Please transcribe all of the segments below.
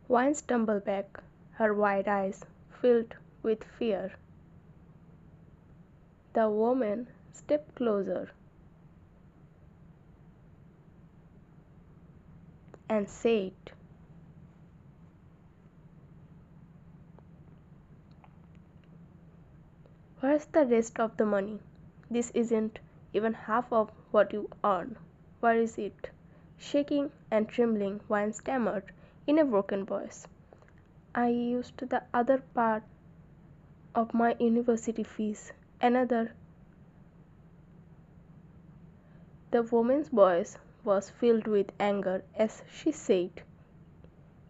Wine stumbled back, her wide eyes filled with fear. The woman stepped closer and said, "Where's the rest of the money? This isn't even half of what you earn. Where is it?" Shaking and trembling, Wine stammered in a broken voice, "I used the other part of my university fees. Another." The woman's voice was filled with anger as she said,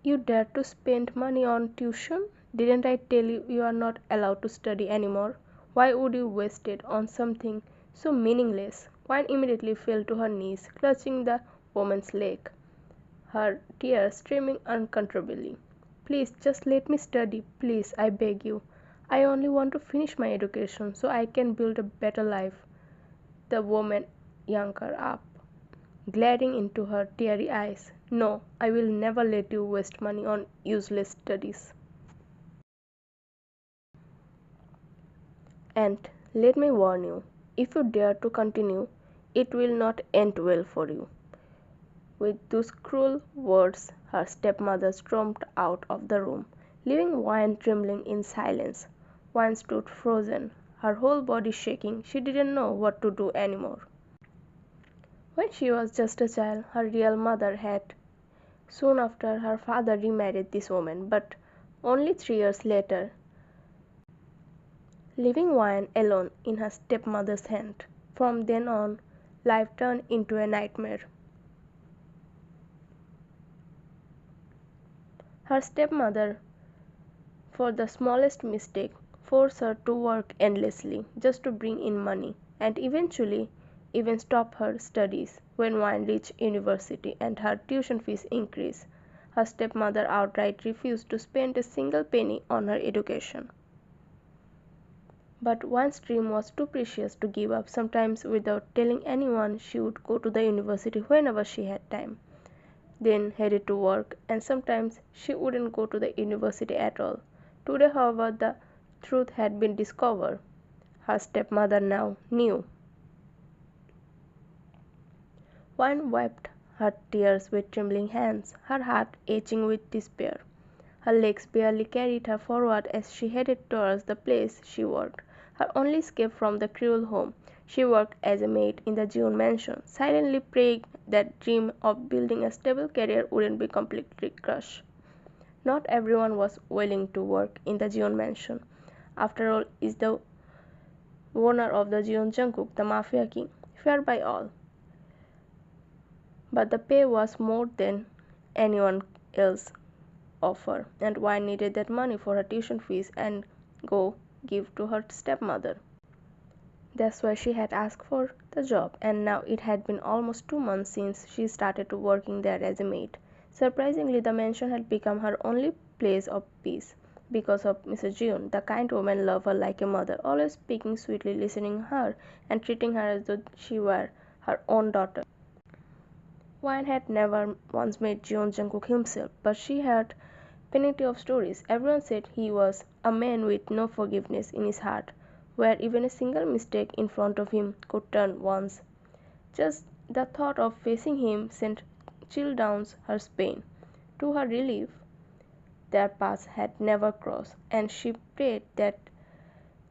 "You dare to spend money on tuition? Didn't I tell you you are not allowed to study anymore? Why would you waste it on something so meaningless?" Wine immediately fell to her knees, clutching the woman's leg, her tears streaming uncontrollably. "Please, just let me study. Please, I beg you. I only want to finish my education so I can build a better life." The woman yanked her up, glaring into her teary eyes. "No, I will never let you waste money on useless studies. And let me warn you, if you dare to continue, it will not end well for you." With those cruel words, her stepmother stormed out of the room, leaving Wine trembling in silence. Wine stood frozen, her whole body shaking. She didn't know what to do anymore. When she was just a child, her real mother had. Soon after, her father remarried this woman, but only 3 years later, leaving Wine alone in her stepmother's hand. From then on, life turned into a nightmare. Her stepmother, for the smallest mistake, forced her to work endlessly just to bring in money, and eventually even stop her studies. When Wine reached university and her tuition fees increased, her stepmother outright refused to spend a single penny on her education. But Wine's dream was too precious to give up. Sometimes, without telling anyone, she would go to the university whenever she had time, then headed to work, and sometimes she wouldn't go to the university at all. Today, however, the truth had been discovered. Her stepmother now knew. Wine wiped her tears with trembling hands, her heart aching with despair. Her legs barely carried her forward as she headed towards the place she worked, her only escape from the cruel home. She worked as a maid in the June mansion, silently praying that dream of building a stable career wouldn't be completely crushed. Not everyone was willing to work in the June mansion. After all, is the owner of the Jeon Jungkook, the Mafia king, feared by all. But the pay was more than anyone else offered, and Wine needed that money for her tuition fees and go give to her stepmother. That's why she had asked for the job, and now it had been almost 2 months since she started working there as a maid. Surprisingly, the mansion had become her only place of peace. Because of Mrs. June, the kind woman loved her like a mother, always speaking sweetly, listening to her, and treating her as though she were her own daughter. Wine had never once met Jeon Jungkook himself, but she had plenty of stories. Everyone said he was a man with no forgiveness in his heart, where even a single mistake in front of him could turn one's. Just the thought of facing him sent chill down her spine. To her relief, their paths had never crossed, and she prayed that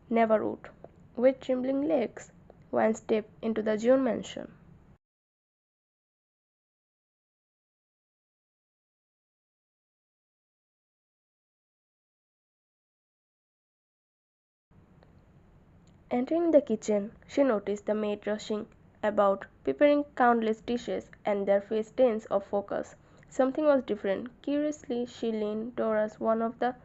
never would. With trembling legs, Wine stepped into the June mansion. Entering the kitchen, she noticed the maid rushing about, preparing countless dishes, and their face tense of focus. Something was different. Curiously, she leaned towards one of the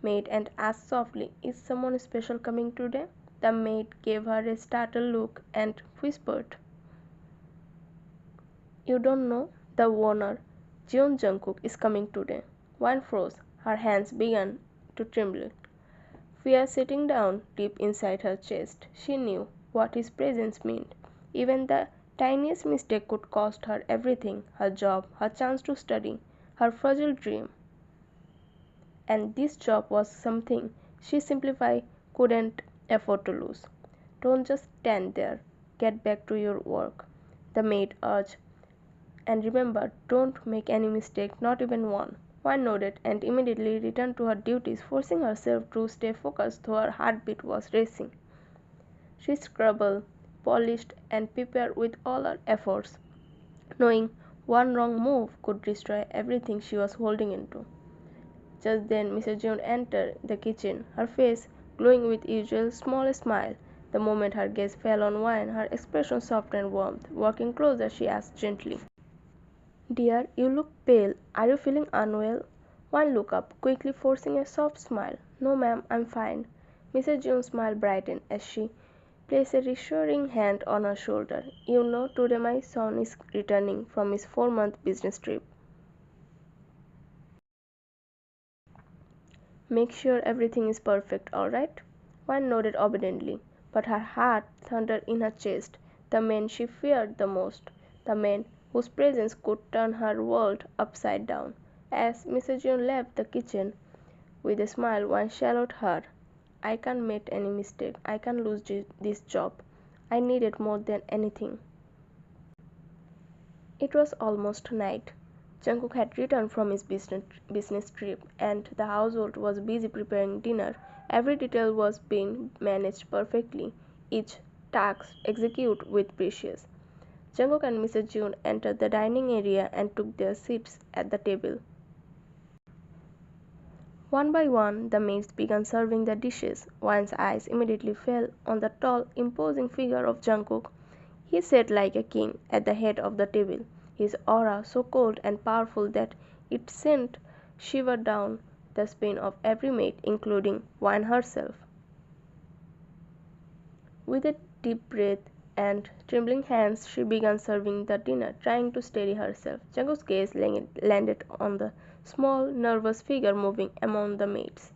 maid and asked softly, "Is someone special coming today?" The maid gave her a startled look and whispered, "You don't know? The owner, Jeon Jungkook, is coming today." Wine froze. Her hands began to tremble. Fear sitting down deep inside her chest. She knew what his presence meant. Even the tiniest mistake could cost her everything, her job, her chance to study, her fragile dream. and this job was something she simply couldn't afford to lose. Don't just stand there. Get back to your work, the maid urged. And remember, don't make any mistake, not even one. Wan nodded and immediately returned to her duties, forcing herself to stay focused though her heartbeat was racing. She scrubbed, polished, and prepared with all her efforts, knowing one wrong move could destroy everything she was holding into. Just then Mrs. June entered the kitchen, her face glowing with usual small smile. The moment her gaze fell on Wine, her expression softened and warmed. Walking closer, she asked gently, "Dear, you look pale. Are you feeling unwell?" Wine looked up, quickly forcing a soft smile. "No, ma'am, I'm fine." Mrs. June's smile brightened as she placed a reassuring hand on her shoulder. "You know, today my son is returning from his 4-month business trip. Make sure everything is perfect, all right?" One nodded obediently, but her heart thundered in her chest. The man she feared the most, the man whose presence could turn her world upside down. As Mrs. June left the kitchen, with a smile, one shadowed her. "I can't make any mistake. I can't lose this job. I need it more than anything." It was almost night. Jungkook had returned from his business trip, and the household was busy preparing dinner. Every detail was being managed perfectly, each task executed with precision. Jungkook and Mrs. June entered the dining area and took their seats at the table. One by one, the maids began serving the dishes. One's eyes immediately fell on the tall, imposing figure of Jungkook. He sat like a king at the head of the table, his aura so cold and powerful that it sent shiver down the spine of every maid, including Wine herself. With a deep breath and trembling hands, she began serving the dinner, trying to steady herself. Jungkook's gaze landed on the small, nervous figure moving among the maids.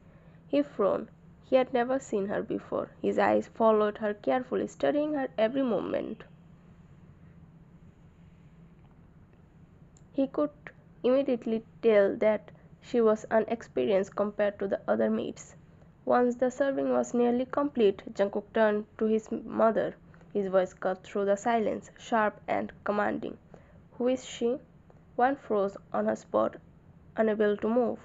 He frowned. He had never seen her before. His eyes followed her carefully, studying her every movement. He could immediately tell that she was inexperienced compared to the other maids. Once the serving was nearly complete, Jungkook turned to his mother. His voice cut through the silence, sharp and commanding. "Who is she?" One froze on her spot, unable to move.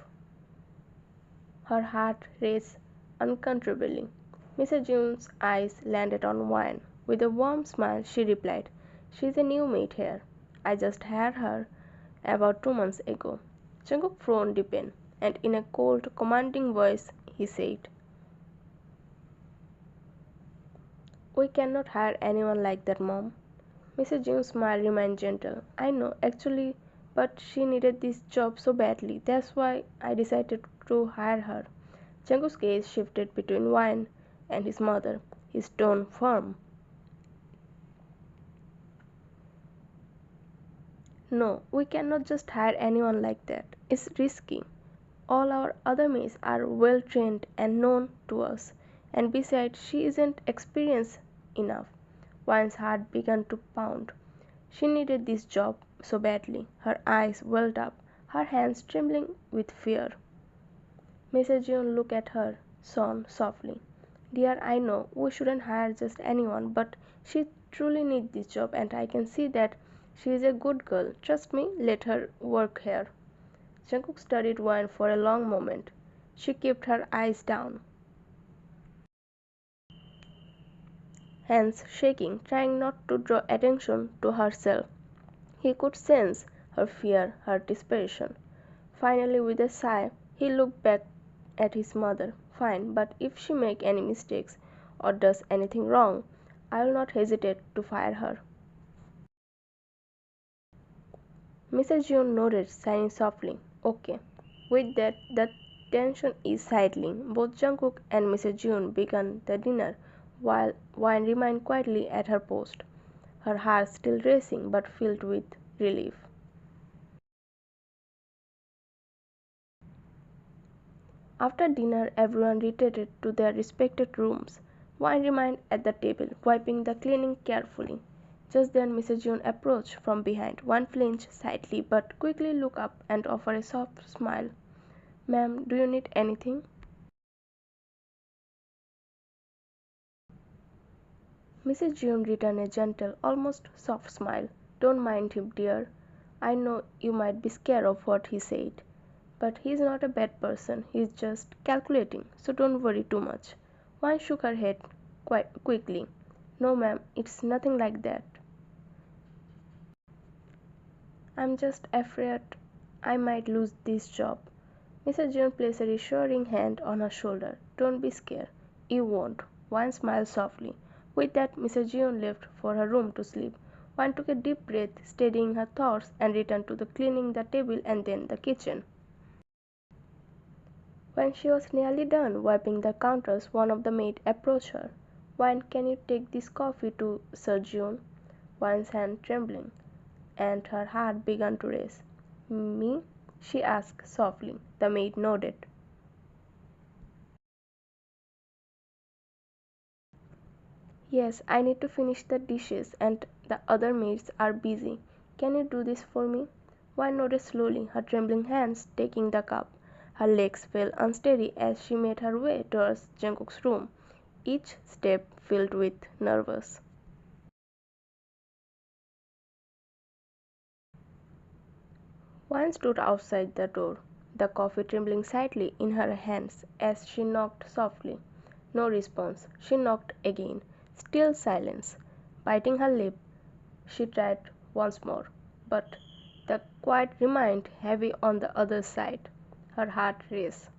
Her heart raced uncontrollably. Mrs. June's eyes landed on Wine. With a warm smile, she replied, "She is a new maid here. I just hired her about 2 months ago." Jungkook frowned deepened, and in a cold, commanding voice, he said, "We cannot hire anyone like that, Mom." Mrs. June's smile remained gentle. "I know, actually, but she needed this job so badly. That's why I decided to hire her." Jungkook's gaze shifted between Wine and his mother, his tone firm. "No, we cannot just hire anyone like that. It's risky. All our other maids are well trained and known to us, and besides, she isn't experienced enough." Wine's heart began to pound. She needed this job so badly. Her eyes welled up, her hands trembling with fear. Mrs. June looked at her son softly. "Dear, I know we shouldn't hire just anyone, but she truly needs this job, and I can see that she is a good girl. Trust me, let her work here." Jungkook studied Wine for a long moment. She kept her eyes down, hands shaking, trying not to draw attention to herself. He could sense her fear, her desperation. Finally, with a sigh, he looked back at his mother. "Fine, but if she makes any mistakes or does anything wrong, I will not hesitate to fire her." Mrs. June nodded, sighing softly. "Okay." With that, the tension is settling. Both Jungkook and Mrs. June began the dinner, while Wine remained quietly at her post, her heart still racing but filled with relief. After dinner, everyone retreated to their respective rooms. Wine remained at the table, wiping the cleaning carefully. Just then Mrs. June approached from behind. One flinched slightly but quickly looked up and offered a soft smile. Ma'am, do you need anything? Mrs. June returned a gentle, almost soft smile. Don't mind him, dear. I know you might be scared of what he said. But he's not a bad person, he's just calculating, so don't worry too much. Wan shook her head quite quickly. No, ma'am, it's nothing like that. I'm just afraid I might lose this job. Mrs. June placed a reassuring hand on her shoulder. Don't be scared. You won't. Wan smiled softly. With that, Mrs. June left for her room to sleep. Wan took a deep breath, steadying her thoughts, and returned to the cleaning the table and then the kitchen. When she was nearly done wiping the counters, one of the maids approached her. Wan, can you take this coffee to Sir June? Wan's hand trembling, and her heart began to race. Me? She asked softly. The maid nodded. Yes, I need to finish the dishes and the other maids are busy. Can you do this for me? Wan nodded slowly, her trembling hands taking the cup. Her legs felt unsteady as she made her way towards Jungkook's room, each step filled with nervous. Wan stood outside the door, the coffee trembling slightly in her hands as she knocked softly. No response. She knocked again. Still silence. Biting her lip, she tried once more, but the quiet remained heavy on the other side. Her heart raced.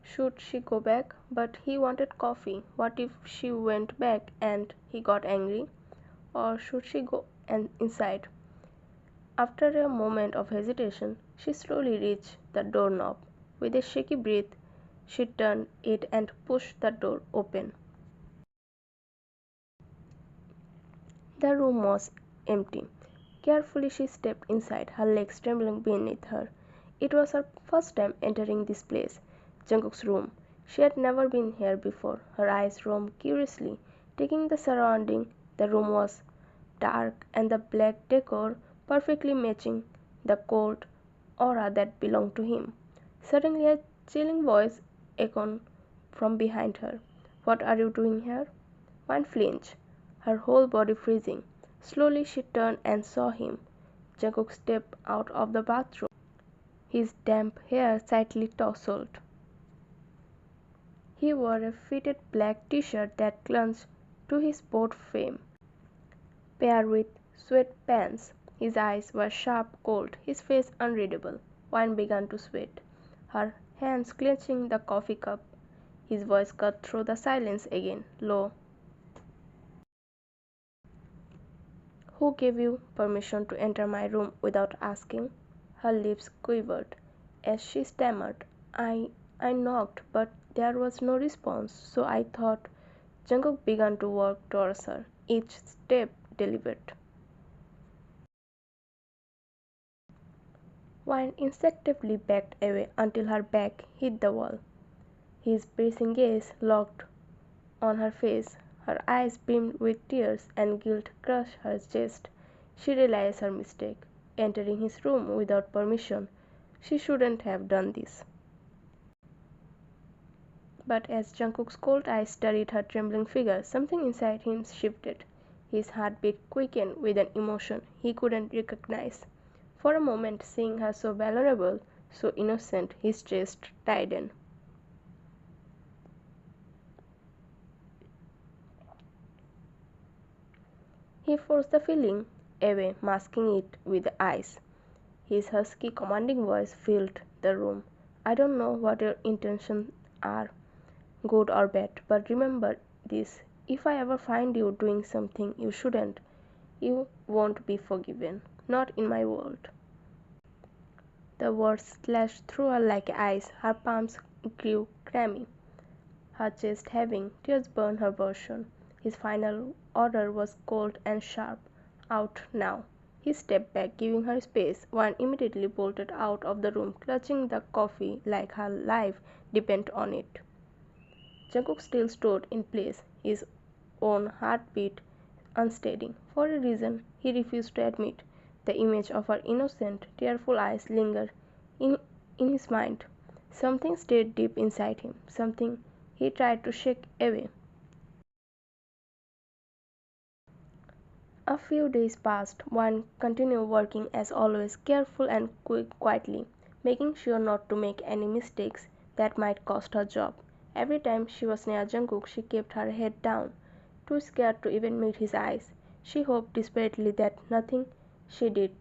Should she go back? But he wanted coffee. What if she went back and he got angry? Or should she go inside? After a moment of hesitation, she slowly reached the doorknob. With a shaky breath, she turned it and pushed the door open. The room was empty. Carefully she stepped inside, her legs trembling beneath her. It was her first time entering this place, Jungkook's room. She had never been here before. Her eyes roamed curiously, taking the surrounding. The room was dark and the black decor perfectly matching the cold aura that belonged to him. Suddenly a chilling voice echoed from behind her. What are you doing here? One flinched, her whole body freezing. Slowly she turned and saw him. Jungkook stepped out of the bathroom, his damp hair slightly tousled. He wore a fitted black t-shirt that clung to his board frame, paired with sweatpants. His eyes were sharp, cold, his face unreadable. Wine began to sweat, her hands clenching the coffee cup. His voice cut through the silence again, low. Who gave you permission to enter my room without asking? Her lips quivered as she stammered. I knocked, but there was no response, so I thought. Jungkook began to walk towards her, each step deliberate. Wine instinctively backed away until her back hit the wall. His piercing gaze locked on her face. Her eyes brimmed with tears and guilt crushed her chest. She realized her mistake, entering his room without permission. She shouldn't have done this. But as Jungkook's cold eyes studied her trembling figure, something inside him shifted. His heartbeat quickened with an emotion he couldn't recognize. For a moment, seeing her so vulnerable, so innocent, his chest tightened. He forced the feeling away, masking it with eyes. His husky, commanding voice filled the room. I don't know what your intentions are, good or bad, but remember this. If I ever find you doing something you shouldn't, you won't be forgiven. Not in my world. The words slashed through her like ice. Her palms grew clammy, her chest heaving. Tears burned her bosom. His final order was cold and sharp. Out now. He stepped back, giving her space. One immediately bolted out of the room, clutching the coffee like her life depended on it. Jungkook still stood in place, his own heartbeat unsteady. For a reason he refused to admit, the image of her innocent, tearful eyes lingered in in his mind. Something stayed deep inside him, something he tried to shake away. A few days passed. One continued working as always, careful and quietly, making sure not to make any mistakes that might cost her job. Every time she was near Jungkook, she kept her head down, too scared to even meet his eyes. She hoped desperately that nothing she did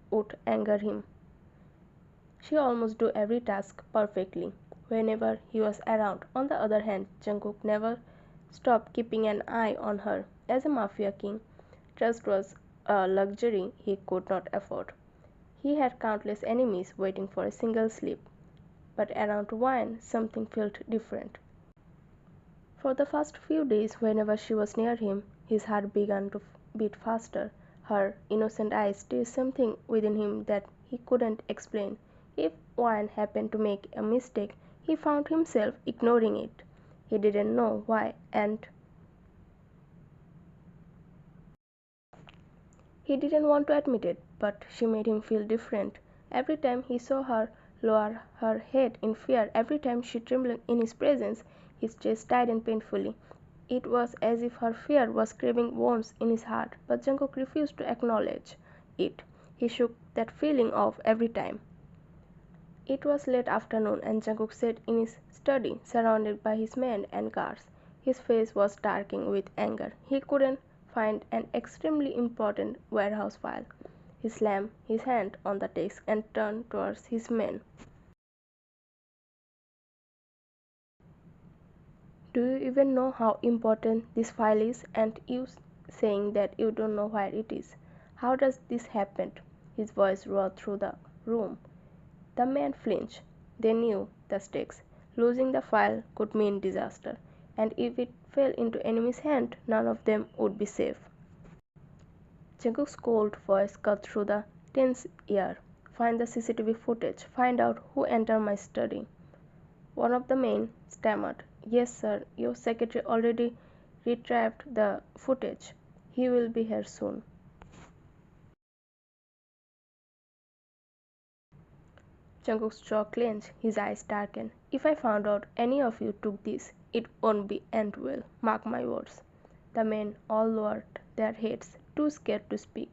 would anger him. She almost do every task perfectly whenever he was around. On the other hand, Jungkook never stopped keeping an eye on her. As a mafia king, trust was a luxury he could not afford. He had countless enemies waiting for a single slip. But around wine, something felt different. For the first few days, whenever she was near him, his heart began to beat faster. Her innocent eyes did something within him that he couldn't explain. If Wayne happened to make a mistake, he found himself ignoring it. He didn't know why, and he didn't want to admit it, but she made him feel different. Every time he saw her lower her head in fear, every time she trembled in his presence, his chest tightened painfully. It was as if her fear was craving wounds in his heart, but Jungkook refused to acknowledge it. He shook that feeling off every time. It was late afternoon and Jungkook sat in his study, surrounded by his men and guards. His face was darkening with anger. He couldn't find an extremely important warehouse file. He slammed his hand on the desk and turned towards his men. Do you even know how important this file is? And you saying that you don't know where it is. How does this happen? His voice roared through the room. The men flinched. They knew the stakes. Losing the file could mean disaster, and if it fell into enemy's hand, none of them would be safe. Jungkook's cold voice cut through the tense air. Find the CCTV footage. Find out who entered my study. One of the men stammered. Yes, sir. Your secretary already retrieved the footage. He will be here soon. Jungkook's jaw clenched, his eyes darkened. If I found out any of you took this, it won't be end well. Mark my words. The men all lowered their heads, too scared to speak.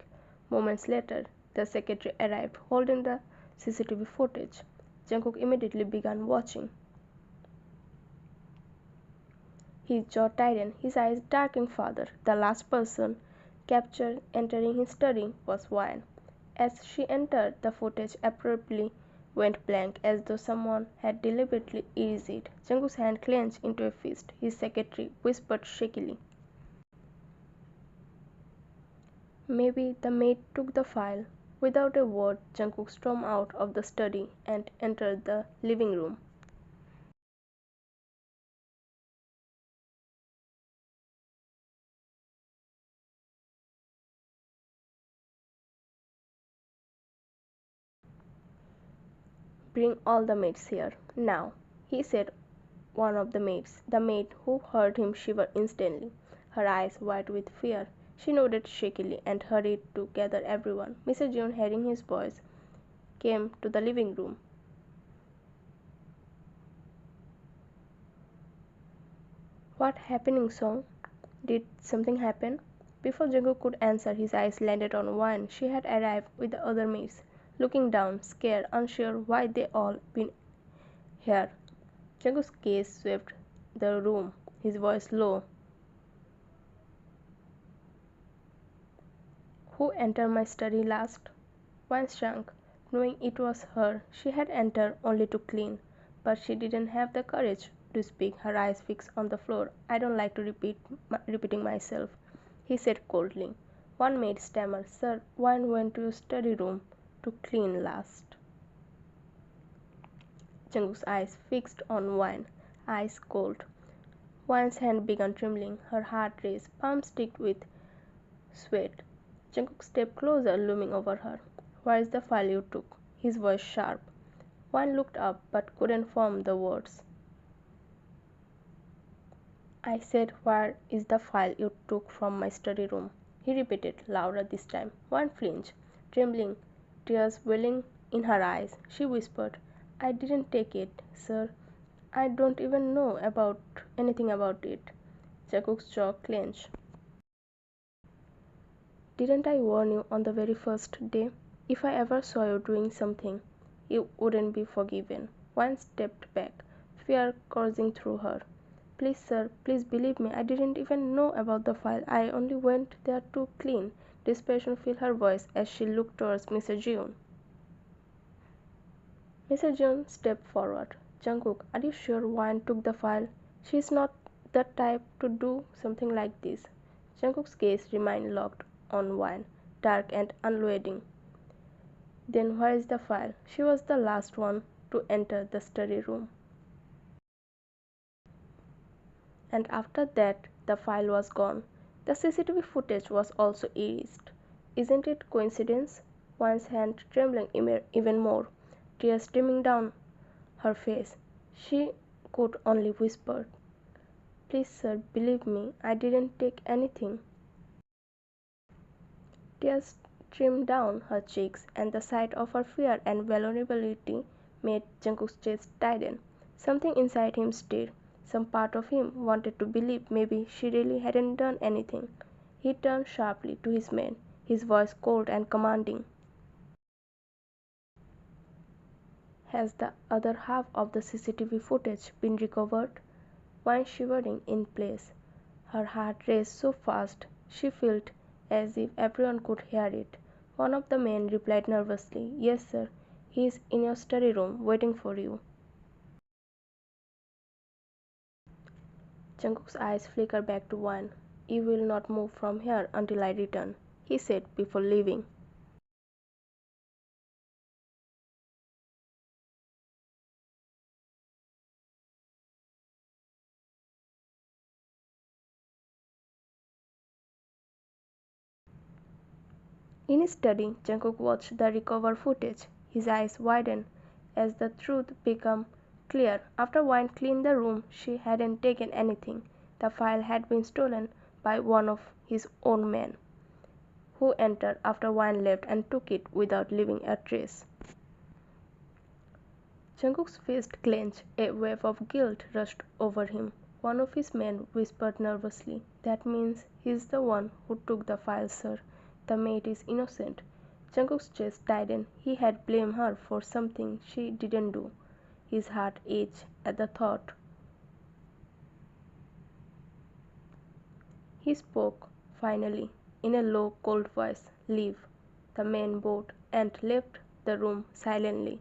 Moments later, the secretary arrived, holding the CCTV footage. Jungkook immediately began watching. His jaw tightened, his eyes darkened further. The last person captured entering his study was Wyan. As she entered, the footage abruptly went blank, as though someone had deliberately erased it. Jungkook's hand clenched into a fist. His secretary whispered shakily. Maybe the maid took the file. Without a word, Jungkook stormed out of the study and entered the living room. Bring all the maids here, now, he said one of the maids. The maid who heard him shivered instantly, her eyes wide with fear. She nodded shakily and hurried to gather everyone. Mr. Jeon, hearing his voice, came to the living room. What happening, Song? Did something happen? Before Jungkook could answer, his eyes landed on Wan. She had arrived with the other maids, looking down, scared, unsure why they all been here. Jungkook's gaze swept the room, his voice low. Who entered my study last? Wan shrank, knowing it was her. She had entered only to clean, but she didn't have the courage to speak, her eyes fixed on the floor. I don't like to repeating myself, he said coldly. One maid stammered, Sir, Wan went to your study room to clean last. Jungkook's eyes fixed on Wan, eyes cold. Wan's hand began trembling, her heart raced, palms sticky with sweat. Jungkook stepped closer, looming over her. Where is the file you took? His voice sharp. Wan looked up but couldn't form the words. I said, where is the file you took from my study room? He repeated, louder this time. Wan flinched, trembling, tears welling in her eyes. She whispered, I didn't take it, sir. I don't even know about anything about it. Jungkook's jaw clenched. Didn't I warn you on the very first day? If I ever saw you doing something, you wouldn't be forgiven. One stepped back, fear coursing through her. Please, sir, please believe me. I didn't even know about the file. I only went there to clean. Desperation filled her voice as she looked towards Mr. Jeon. Mr. Jeon stepped forward. Jungkook, are you sure Wan took the file? She's not the type to do something like this. Jungkook's gaze remained locked on Wan, dark and unwavering. Then where is the file? She was the last one to enter the study room. And after that, the file was gone. The CCTV footage was also erased. Isn't it coincidence? Wan's hand trembling even more, tears streaming down her face. She could only whisper, please, sir, believe me, I didn't take anything. Tears streamed down her cheeks, and the sight of her fear and vulnerability made Jungkook's chest tighten. Something inside him stirred. Some part of him wanted to believe maybe she really hadn't done anything. He turned sharply to his man, his voice cold and commanding. Has the other half of the CCTV footage been recovered? Wine shivering in place. Her heart raced so fast she felt as if everyone could hear it. One of the men replied nervously, yes, sir. He is in your study room waiting for you. Jungkook's eyes flickered back to Wine. You will not move from here until I return, he said before leaving. In his study, Jungkook watched the recovered footage. His eyes widened as the truth became clear. After Wine cleaned the room, she hadn't taken anything. The file had been stolen by one of his own men, who entered after Wine left and took it without leaving a trace. Jungkook's fist clenched. A wave of guilt rushed over him. One of his men whispered nervously, that means he's the one who took the file, sir. The maid is innocent. Jungkook's chest tightened. He had blamed her for something she didn't do. His heart ached at the thought. He spoke, finally, in a low, cold voice. Leave. The man bowed and left the room silently,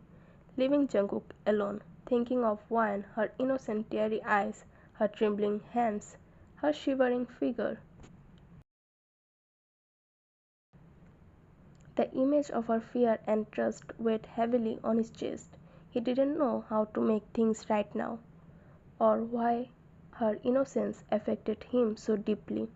leaving Jungkook alone, thinking of Wine, her innocent teary eyes, her trembling hands, her shivering figure. The image of her fear and trust weighed heavily on his chest. He didn't know how to make things right now, or why her innocence affected him so deeply.